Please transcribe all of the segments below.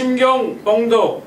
심경봉도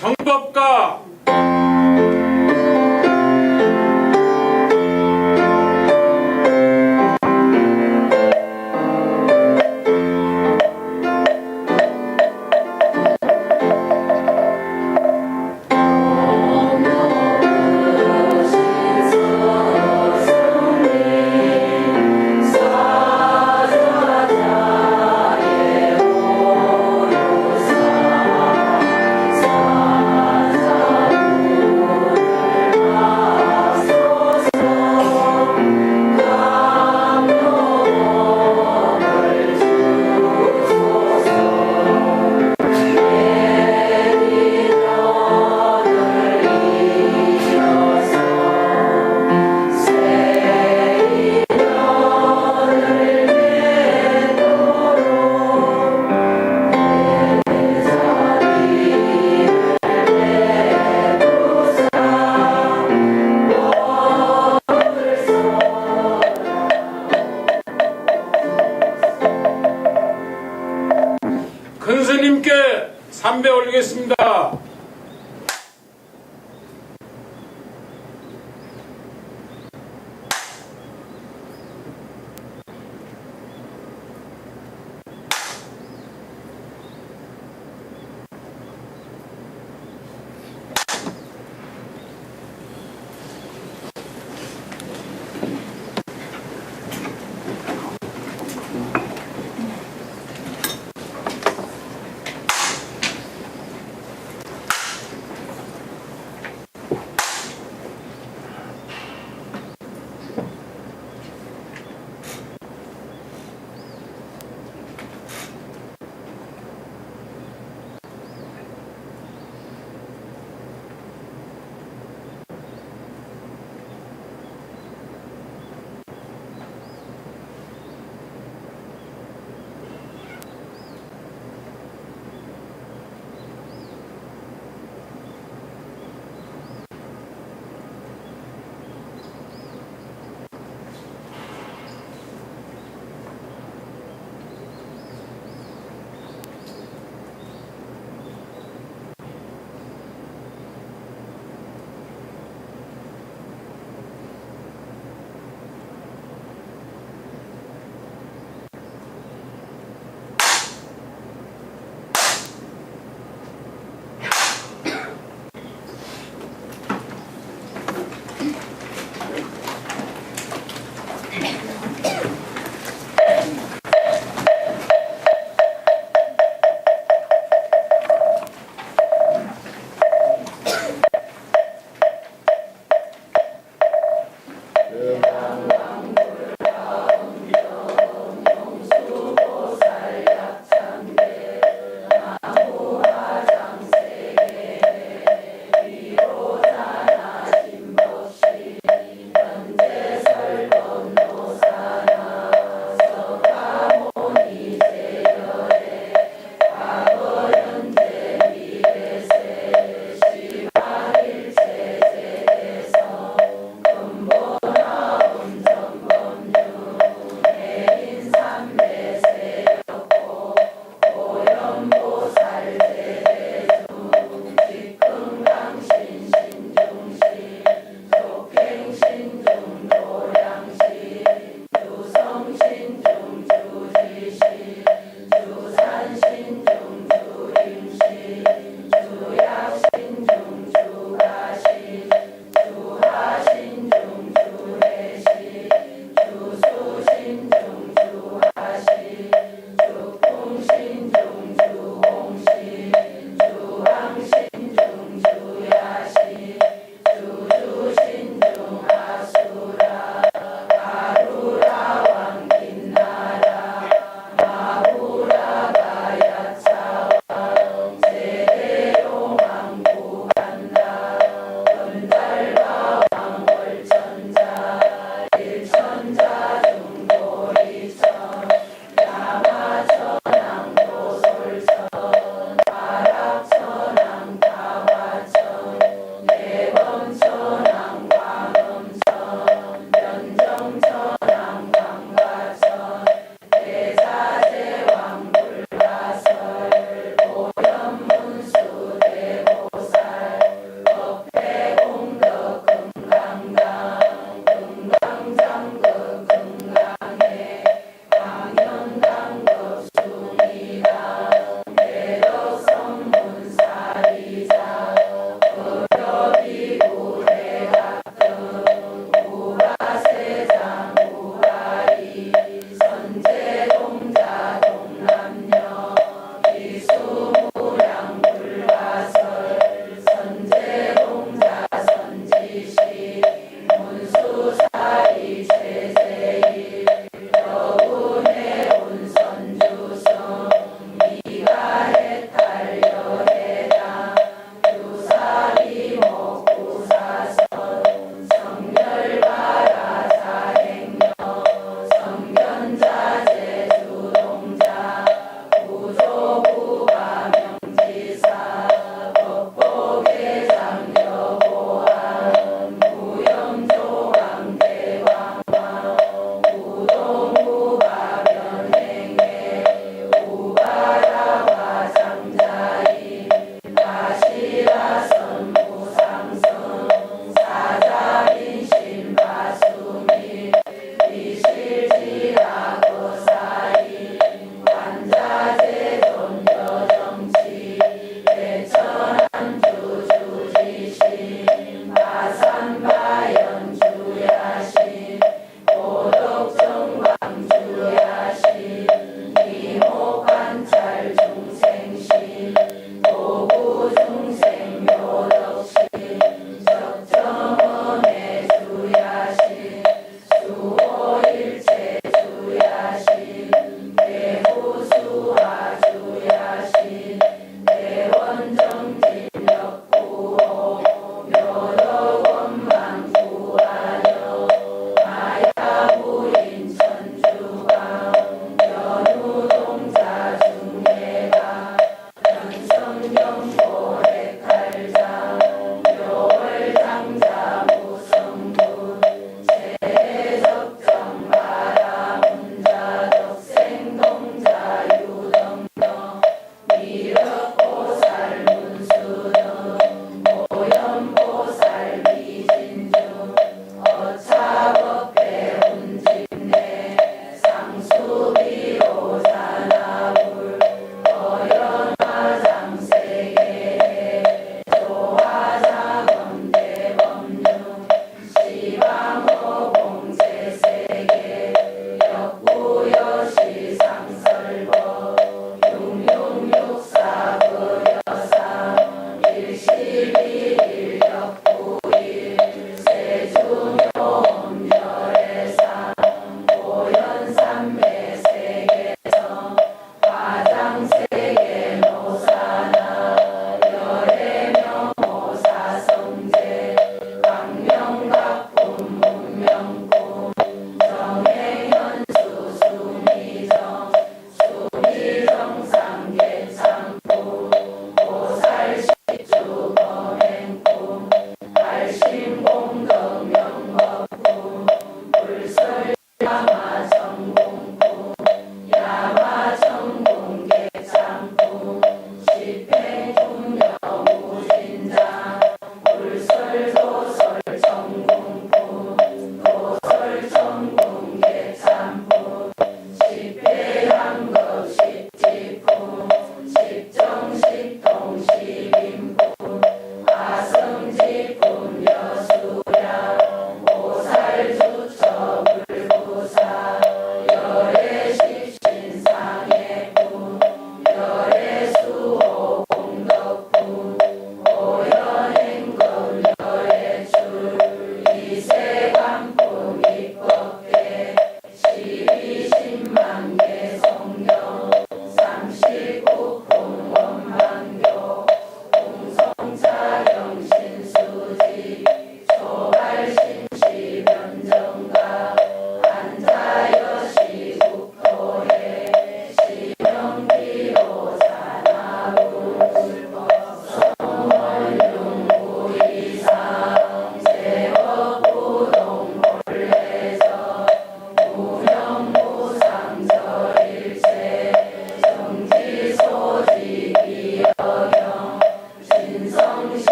정법가 큰 스님께 삼배 올리겠습니다.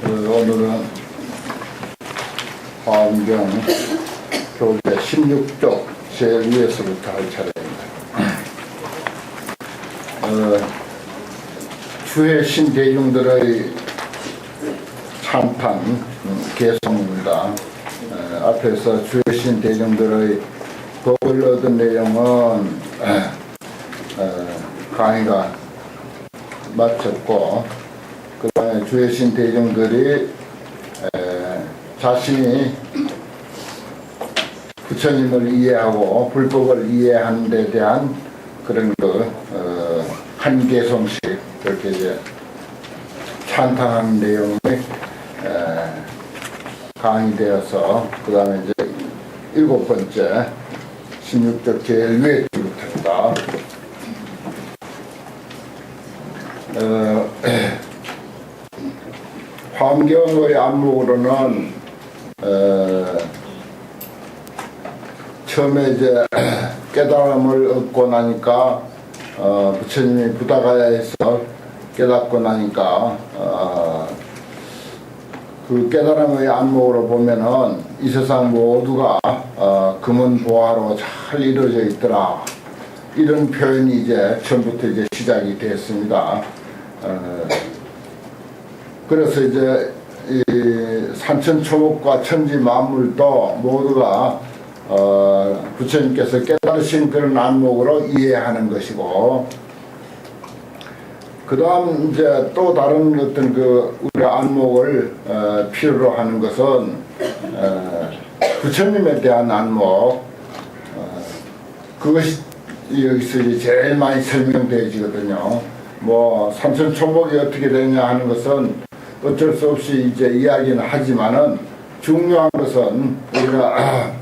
오늘은 화엄경 교재 16쪽 제1에서부터 할 차례입니다. 주해 신대중들의 찬탄 개성입니다. 앞에서 주해 신대중들의 복을 얻은 내용은 강의가 마쳤고, 그 다음에 주해 신대중들이 자신이 부처님을 이해하고 불법을 이해하는 데 대한 그런 한 개성씩 그렇게 이제 찬탄하는 내용이 강의되어서, 그 다음에 이제 7번째 16쪽 제1회 주부터입니다. 화엄경의 안목으로는 처음에 이제 깨달음을 얻고 나니까 부처님이 부다가야에서 깨닫고 나니까 그 깨달음의 안목으로 보면은 이 세상 모두가 금은보화로 잘 이루어져 있더라, 이런 표현이 이제 처음부터 이제 시작이 됐습니다. 그래서 이제 이 산천초목과 천지 만물도 모두가 부처님께서 깨달으신 그런 안목으로 이해하는 것이고, 그 다음 이제 또 다른 어떤 우리 안목을 필요로 하는 것은 부처님에 대한 안목, 그것이 여기서 이제 제일 많이 설명되어지거든요. 뭐 산천초목이 어떻게 되냐 하는 것은 어쩔 수 없이 이제 이야기는 하지만은 중요한 것은 우리가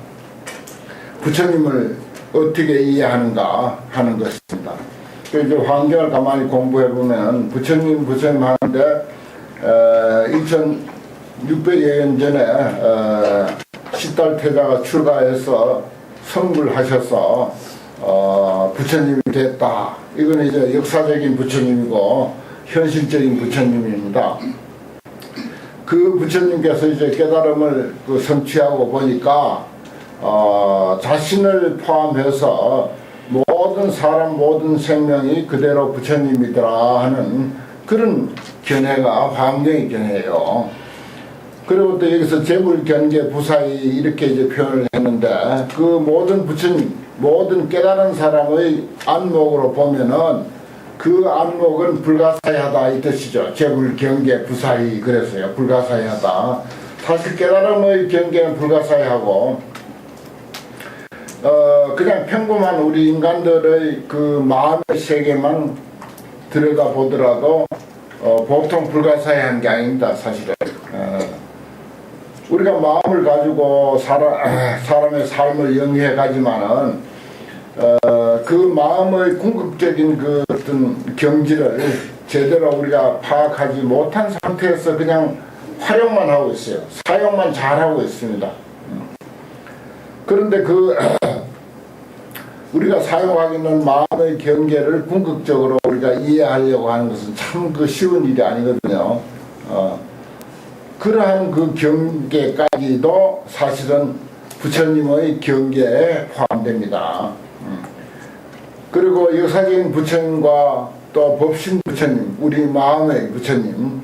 부처님을 어떻게 이해하는가 하는 것입니다. 그 이제 환경을 가만히 공부해 보면 부처님 하는데 2600여 년 전에 시달태자가 출가해서 성불 하셔서 부처님이 됐다. 이건 이제 역사적인 부처님이고 현실적인 부처님입니다. 그 부처님께서 이제 깨달음을 성취하고 보니까 자신을 포함해서 모든 사람 모든 생명이 그대로 부처님이더라 하는 그런 견해가 화엄경의 견해예요. 그리고 또 여기서 재불견계 부사이 이렇게 이제 표현을 했는데, 그 모든 부처님, 모든 깨달은 사람의 안목으로 보면은 그 안목은 불가사의하다 이 뜻이죠. 재불견계 부사이, 그래서요 불가사의하다. 사실 깨달음의 경계는 불가사의하고 그냥 평범한 우리 인간들의 그 마음의 세계만 들여다보더라도 보통 불가사의한 게 아닙니다. 사실은 우리가 마음을 가지고 사람의 삶을 영위해 가지만은 그 마음의 궁극적인 그 어떤 경지를 제대로 우리가 파악하지 못한 상태에서 그냥 활용만 하고 있어요. 사용만 잘하고 있습니다. 그런데 우리가 사용하고 있는 마음의 경계를 궁극적으로 우리가 이해하려고 하는 것은 참 쉬운 일이 아니거든요. 그러한 그 경계까지도 사실은 부처님의 경계에 포함됩니다. 그리고 역사적인 부처님과 또 법신 부처님, 우리 마음의 부처님,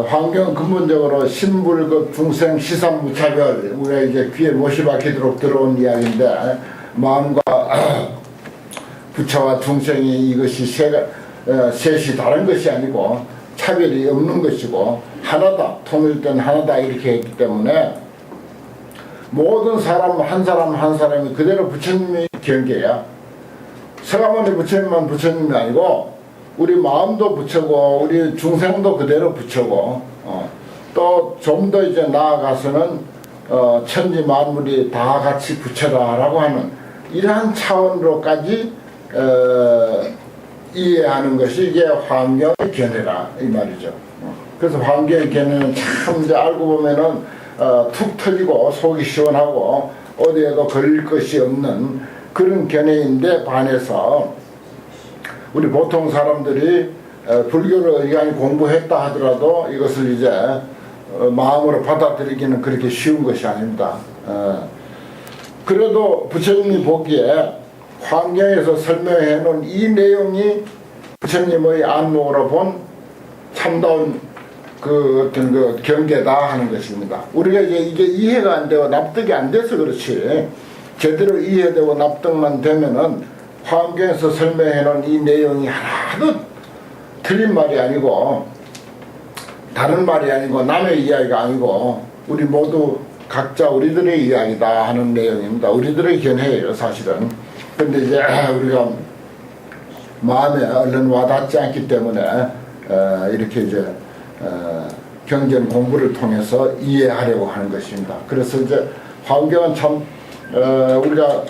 환경 근본적으로 신불급 중생 시삼무차별, 우리가 이제 귀에 못이 박히도록 들어온 이야기인데, 마음과 부처와 중생이 이것이 셋이 다른 것이 아니고 차별이 없는 것이고 하나다, 통일된 하나다 이렇게 했기 때문에 모든 사람 한 사람이 그대로 부처님의 경계야. 서가모니 부처님만 부처님이 아니고 우리 마음도 부처고 우리 중생도 그대로 부처고 또 좀 더 이제 나아가서는 천지 만물이 다 같이 부처다라고 하는 이러한 차원으로까지 이해하는 것이 이게 화엄경의 견해라 이 말이죠. 그래서 화엄경의 견해는 참 이제 알고 보면은 툭 터지고 속이 시원하고 어디에도 걸릴 것이 없는 그런 견해인데 반해서 우리 보통 사람들이 불교를 의간히 공부했다 하더라도 이것을 이제 마음으로 받아들이기는 그렇게 쉬운 것이 아닙니다. 그래도 부처님이 보기에 환경에서 설명해 놓은 이 내용이 부처님의 안목으로 본 참다운 그 어떤 그 경계다 하는 것입니다. 우리가 이제 이게 이해가 안 되고 납득이 안 돼서 그렇지, 제대로 이해되고 납득만 되면은 환경에서 설명해 놓은 이 내용이 하나도 틀린 말이 아니고 다른 말이 아니고 남의 이야기가 아니고 우리 모두 각자 우리들의 이야기다 하는 내용입니다. 우리들의 견해예요, 사실은. 근데 이제 우리가 마음에 얼른 와닿지 않기 때문에 이렇게 이제 경전 공부를 통해서 이해하려고 하는 것입니다. 그래서 이제 환경은 참 우리가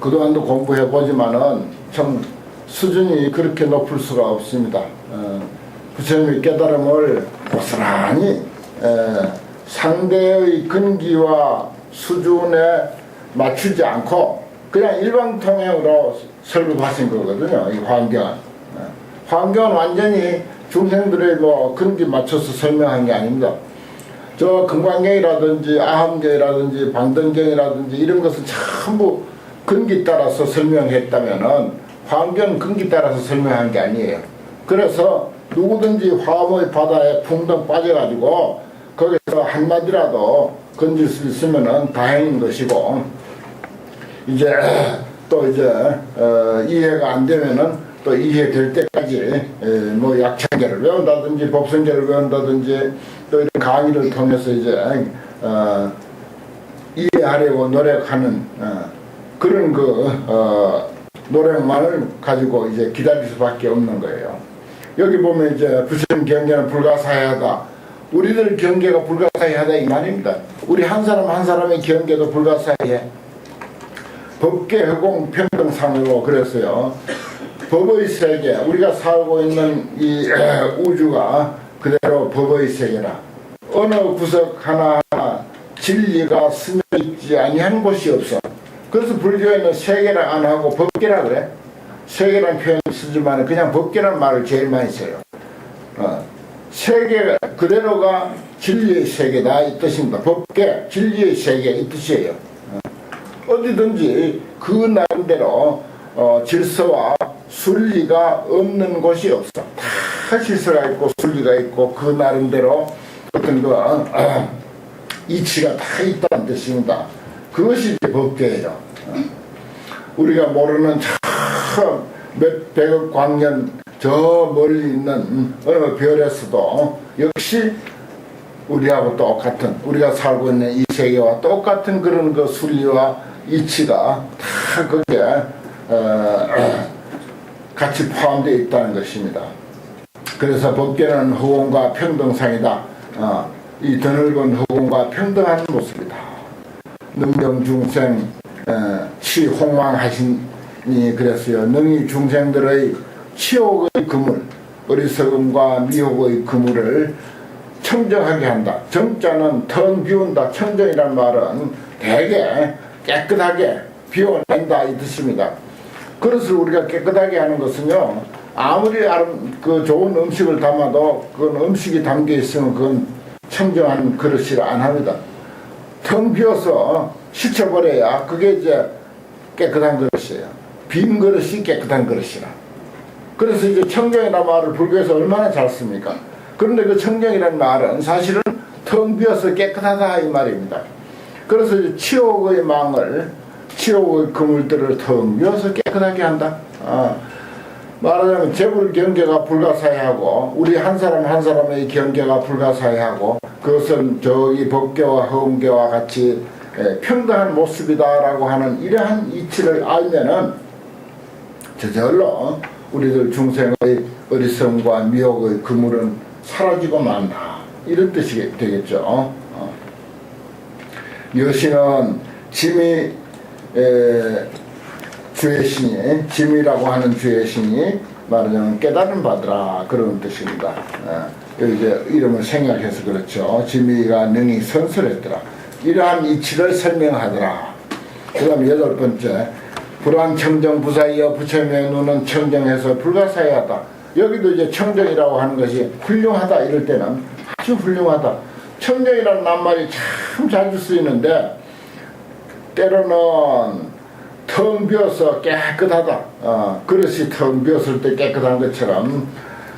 그동안도 공부해 보지만은 참 수준이 그렇게 높을 수가 없습니다. 부처님의 깨달음을 고스란히 상대의 근기와 수준에 맞추지 않고 그냥 일방통행으로 설법하신 거거든요. 이 환경은. 환경은 완전히 중생들의 뭐 근기 맞춰서 설명한 게 아닙니다. 저 금강경이라든지 아함경이라든지 방등경이라든지 이런 것은 전부 근기 따라서 설명했다면은 환경은 근기 따라서 설명한 게 아니에요. 그래서 누구든지 화음의 바다에 풍덩 빠져가지고 거기서 한마디라도 건질 수 있으면은 다행인 것이고, 이제 또 이제 이해가 안 되면은 또 이해될 때까지 뭐 약창계를 외운다든지 법성계를 외운다든지 또 이런 강의를 통해서 이제 이해하려고 노력하는 그런 노력만을 가지고 이제 기다릴 수밖에 없는 거예요. 여기 보면 이제 부처님 경계는 불가사의하다. 우리들 경계가 불가사의하다 이 말입니다. 우리 한 사람 한 사람의 경계도 불가사의해. 법계 허공 평등상으로 그랬어요. 법의 세계, 우리가 살고 있는 이 우주가 그대로 법의 세계라. 어느 구석 하나하나 진리가 스며있지 아니한 곳이 없어. 그래서 불교에는 세계라 안 하고 법계라 그래. 세계란 표현 쓰지만 그냥 법계란 말을 제일 많이 써요. 세계 그대로가 진리의 세계다 이 뜻입니다. 법계, 진리의 세계 이 뜻이에요. 어디든지 그 나름대로 질서와 순리가 없는 곳이 없어. 다 질서가 있고 순리가 있고 그 나름대로 어떤 이치가 다 있다는 뜻입니다. 그것이 이제 법계예요. 우리가 모르는 참 몇 백억 광년 저 멀리 있는 어느 별에서도 역시 우리하고 똑같은, 우리가 살고 있는 이 세계와 똑같은 그런 그 순리와 이치가 다 거기에 같이 포함되어 있다는 것입니다. 그래서 법계는 허공과 평등상이다. 이 드넓은 허공과 평등한 모습이다. 능경 중생 치홍망하시니 그랬어요. 능히 중생들의 치욕의 그물, 어리석음과 미혹의 그물을 청정하게 한다. 정자는 텅 비운다. 청정이란 말은 되게 깨끗하게 비워낸다 이 뜻입니다. 그릇을 우리가 깨끗하게 하는 것은요, 아무리 그 좋은 음식을 담아도 그건 음식이 담겨 있으면 그건 청정한 그릇이라 안 합니다. 텅 비워서 씻어버려야 그게 이제 깨끗한 그릇이에요. 빈 그릇이 깨끗한 그릇이라. 그래서 이제 청정이라는 말을 불교에서 얼마나 잘 씁니까? 그런데 그 청정이라는 말은 사실은 텅 비어서 깨끗하다 이 말입니다. 그래서 이제 치욕의 망을, 치욕의 그물들을 텅 비어서 깨끗하게 한다. 말하자면 재불 경계가 불가사의하고 우리 한 사람 한 사람의 경계가 불가사의하고 그것은 저기 법계와 허공계와 같이 평등한 모습이다라고 하는 이러한 이치를 알면은 저절로 우리들 중생의 어리석음과 미혹의 그물은 사라지고 만다. 이런 뜻이 되겠죠. 여신은 짐이 주의 신이, 짐이라고 하는 주의 신이 말하자면 깨달음 받으라 그런 뜻입니다. 여기 이제 이름을 생략해서 그렇죠. 짐이가 능히 선설했더라. 이러한 이치를 설명하더라. 그 다음에 8번째, 불안청정 부사이여 부처님의 눈은 청정해서 불가사의하다. 여기도 이제 청정이라고 하는 것이 훌륭하다 이럴 때는 아주 훌륭하다. 청정이라는 낱말이 참 자주 쓰이는데 때로는 텅 비어서 깨끗하다. 그릇이 텅 비었을 때 깨끗한 것처럼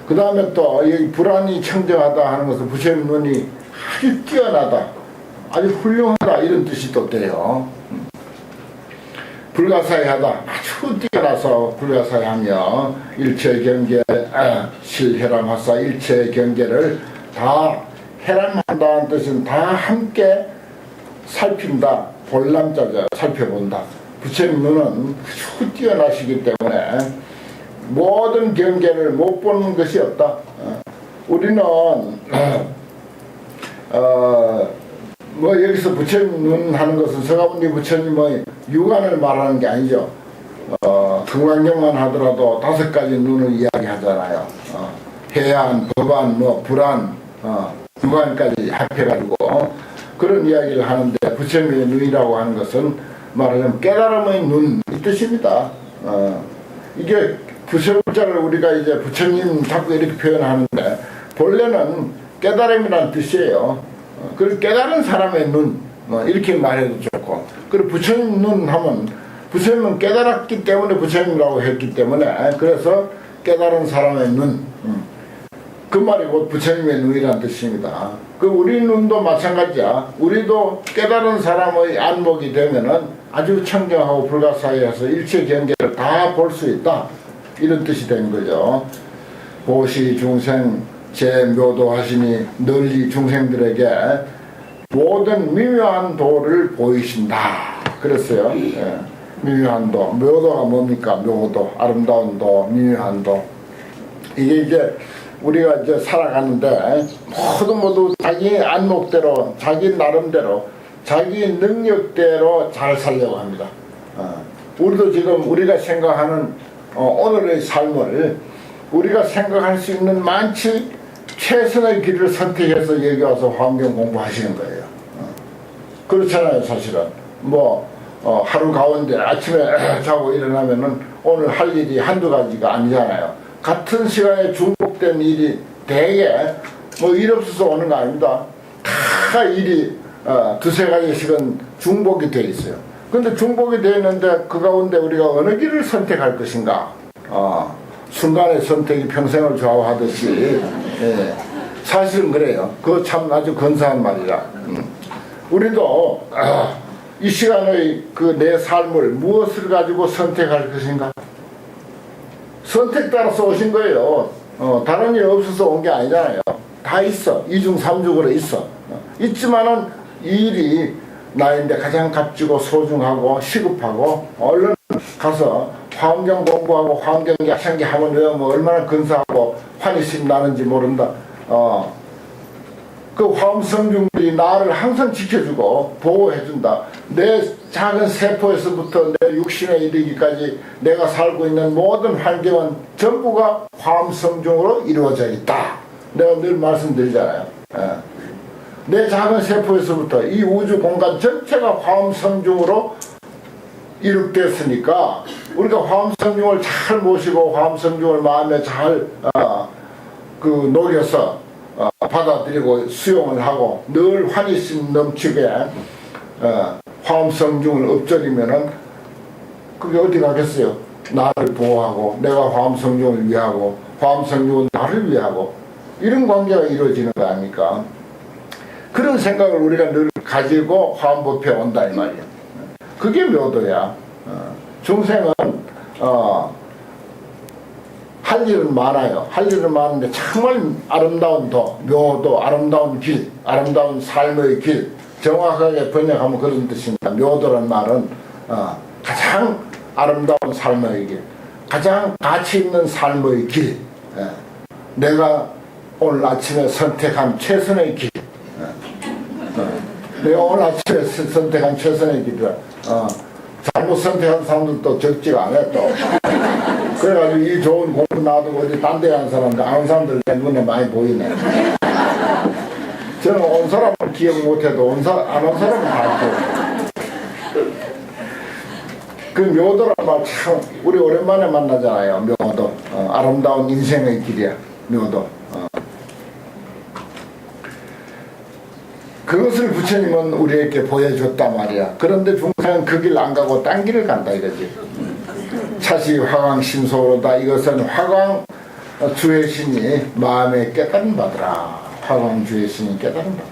그 다음에 또 여기 불안이 청정하다 하는 것은 부처님 눈이 아주 뛰어나다. 아주 훌륭하다 이런 뜻이 또 돼요. 불가사의하다. 아주 뛰어나서 불가사의하며 일체경계 실해람하사 일체경계를 다 해람한다는 뜻은 다 함께 살핀다. 볼람자가 살펴본다. 부처님 눈은 아주 뛰어나시기 때문에 모든 경계를 못 보는 것이 없다. 우리는 뭐 여기서 부처님 눈 하는 것은 서가모니 부처님의 육안을 말하는 게 아니죠. 등광경만 하더라도 5가지 눈을 이야기하잖아요. 해안, 법안, 뭐 불안, 육안까지 합해가지고 그런 이야기를 하는데 부처님의 눈이라고 하는 것은 말하자면 깨달음의 눈 이 뜻입니다. 이게 부처자를 우리가 이제 부처님 자꾸 이렇게 표현하는데 본래는 깨달음이라는 뜻이에요. 그 깨달은 사람의 눈 이렇게 말해도 좋고 그리고 부처님 눈 하면 부처님은 깨달았기 때문에 부처님이라고 했기 때문에 그래서 깨달은 사람의 눈 그 말이 곧 부처님의 눈이라는 뜻입니다. 그 우리 눈도 마찬가지야. 우리도 깨달은 사람의 안목이 되면은 아주 청정하고 불가사의해서 일체 경계를 다 볼 수 있다. 이런 뜻이 된 거죠. 보시 중생 제 묘도하시니 널리 중생들에게 모든 미묘한 도를 보이신다. 그랬어요. 예. 미묘한 도. 묘도가 뭡니까? 묘도. 아름다운 도, 미묘한 도. 이게 이제 우리가 이제 살아가는데 모두 자기 안목대로 자기 나름대로 자기 능력대로 잘 살려고 합니다. 우리도 지금 우리가 생각하는 오늘의 삶을 우리가 생각할 수 있는 많지 최선의 길을 선택해서 여기 와서 환경 공부하시는 거예요. 그렇잖아요. 사실은 뭐 하루 가운데 아침에 자고 일어나면은 오늘 할 일이 한두 가지가 아니잖아요. 같은 시간에 중복된 일이 대개 뭐 일 없어서 오는 거 아닙니다. 다 일이 2-3가지씩은 중복이 되어 있어요. 근데 중복이 되어 있는데 그 가운데 우리가 어느 길을 선택할 것인가? 순간의 선택이 평생을 좌우하듯이 예, 사실은 그래요. 그거 참 아주 근사한 말이라. 우리도 이 시간의 그 내 삶을 무엇을 가지고 선택할 것인가? 선택 따라서 오신 거예요. 다른 일 없어서 온 게 아니잖아요. 다 있어. 2중 3중으로 있어. 있지만은 이 일이 나인데 가장 값지고 소중하고 시급하고 얼른 가서 환경 공부하고 환경 약상기 하면 뭐 얼마나 근사하고 환희심 나는지 모른다. 그 화엄성중들이 나를 항상 지켜주고 보호해준다. 내 작은 세포에서부터 내 육신에 이르기까지 내가 살고 있는 모든 환경은 전부가 화엄성중으로 이루어져 있다. 내가 늘 말씀드리잖아요. 내 작은 세포에서부터 이 우주 공간 전체가 화엄성중으로 이룩됐으니까 우리가 화엄성중을 잘 모시고 화엄성중을 마음에 잘 녹여서 받아들이고 수용을 하고 늘 환희심 넘치게 화엄성중을 엎드리면은 그게 어디 가겠어요? 나를 보호하고 내가 화엄성중을 위하고 화엄성중은 나를 위하고 이런 관계가 이루어지는 거 아닙니까? 그런 생각을 우리가 늘 가지고 화엄법회에 온다 이 말이야. 그게 묘도야. 중생은 할 일은 많아요. 할 일은 많은데 정말 아름다운 도, 묘도, 아름다운 길, 아름다운 삶의 길 정확하게 번역하면 그런 뜻입니다. 묘도란 말은 가장 아름다운 삶의 길, 가장 가치 있는 삶의 길, 내가 오늘 아침에 선택한 최선의 길, 내가 오늘 아침에 선택한 최선의 길이라 잘못 선택한 사람들도 적지가 않아요. 또 그래가지고 이 좋은 공부 놔두고 어디 딴 데 간 사람들 아는 사람들 내 눈에 많이 보이네. 저는 온 사람을 기억 못해도 안 온 사람은 다 알고. 그 묘도란 말 참 우리 오랜만에 만나잖아요. 묘도 아름다운 인생의 길이야. 너도. 그것을 부처님은 우리에게 보여줬단 말이야. 그런데 중생은 그 길 안 가고 딴 길을 간다 이거지. 차시 화광 심소로다. 이것은 화광 주의 신이 마음에 깨달음 받으라. 화광 주의 신이 깨달음 받으라.